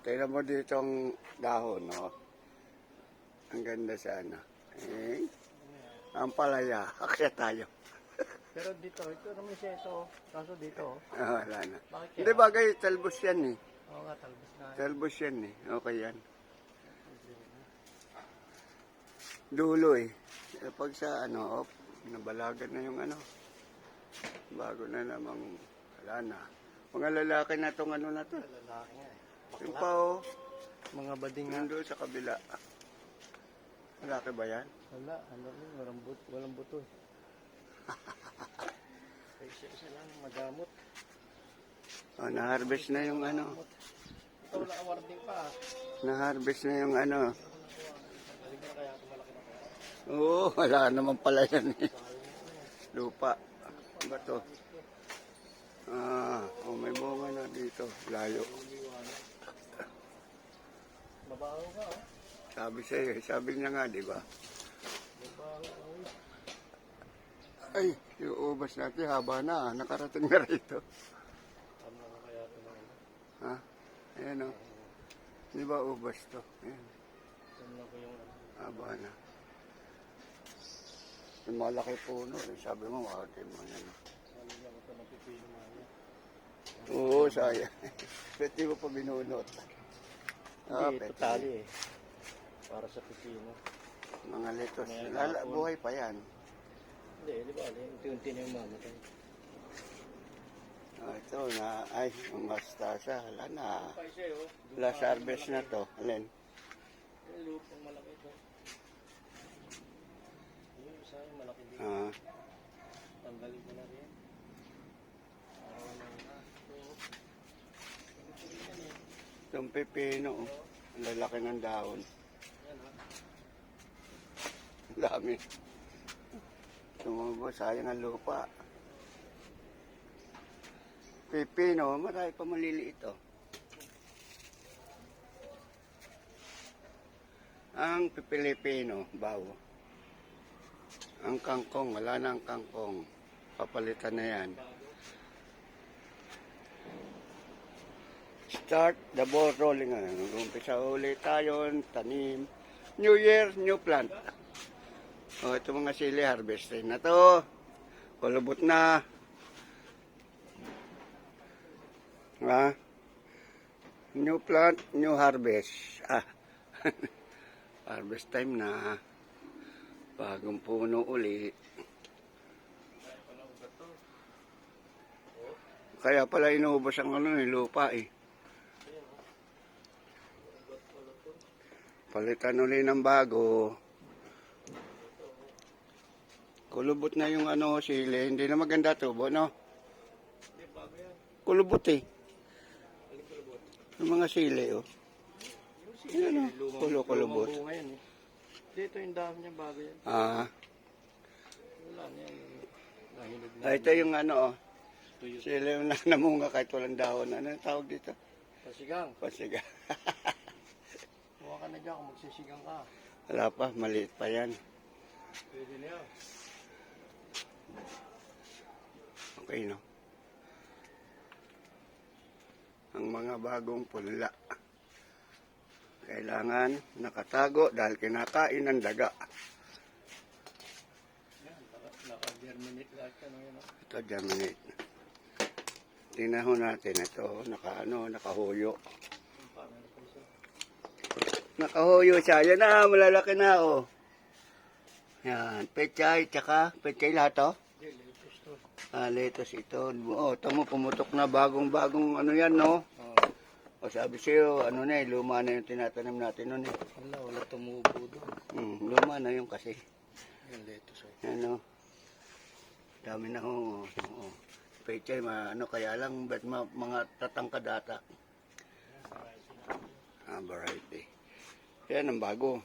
tingnan mo dito ang dahon, no? Ang ganda sana. Eh, ang palaya. Akyat tayo. Pero dito, ito naman siya ito. Kaso dito, Wala na. bakit kaya? Hindi bagay, talbos yan eh. Oo nga, talbos na. Talbos yan eh. Okay yan. Dulo eh. Pag sa ano, nabalagan na yung ano. Bago na namang, wala na. Mga lalaki na tong ano na to. Lalaki nga eh. Yung pa oh, Mga bading nga. nandun sa kabila. Lalaki ba yan? Wala, ano rin, walang buto eh. Isa lang, magamot. Oh, na-harvest na yung ano. Ito wala awarding pa. Na-harvest na yung ano. Galing na kaya ito malaki na kaya. Oo, wala naman pala yan eh. Lupa. Ano ba to? May bunga na dito. Layo. Mabaho ka oh. Sabi sa'yo, sabi niya nga, di ba? Mabaho oh. Ay, yung ubas natin, haba na. Nakarating na rito. Ano na kaya ito na ano? Ha? Ayan o. Di ba ubas to? Ayan. Saan na ko yung ano? Haba na. Yung malaki puno. Sabi mo, makakit mo yan. Sabi niya ko ito napipino na yan. Oo, sayang. Ba't di mo pa binunot? Hindi, ito tali eh. Para sa pipino. Mga litos. May Buhay pa yan. Hindi, di ba? Unti-unti na yung mamatay. Ito na, ay, yung mastasa. Wala na. Pa isa eh oh. Last harvest na to. Alin? Yung lupang malaki ito. Yung isa yung malaki din. Tanggalin ko na rin. Itong pipino, oh. Ang lalaki ng dahon. Yan ha. Ang dami. Tumubo, sayang ang lupa. Pipino, marami pa maliliit, oh. Ang pipilipino, bawo. Ang kangkong, wala na ang kangkong. Papalitan na yan. Start the ball rolling. Umpisa ulit tayo, tanim. New Year, new plant. O, ito mga sili, harvestin na to. Kulubot na. New plant, new harvest. Harvest time na. Bagong puno uli. Kaya pala inuubos ang lupa eh. Palitan uli ng bago. Kulubot na yung sili. Hindi na maganda tubo, no? Kulubot eh. Yung mga sili, oh. Yan, oh. Kulubot. Dito yung dahon niya bago yan. Wala na yan. Nahinog na. Ito yung oh. Sili yung namunga kahit walang dahon. Ano yung tawag dito? Pasigang. Pasigang. Huwag ka na dyan kung magsisigang ka. Wala pa, maliit pa yan. Pwede na yan. Okay, no? Ang mga bagong punla. Kailangan nakatago dahil kinakain ng daga. Yan, naka-germinate lahat yan. Ito, germinate. Tingnan ho natin ito, nakahuyo. Nakahuyo siya. Yan na, malalaki na, oh. Yan, pechay, tsaka, pechay lahat, oh. Lettuce ito. Oh, tamo pumutok na bagong-bagong yan, no? O sabi sa'yo, luma na yung tinatanim natin nun, eh. Wala tumubo doon. Luma na yung kasi. Yung lettuce, oh. Yan, no? Dami na, oh. Pechay, kaya lang, ba't mga tatangkad ata? Variety. Yan ang bago.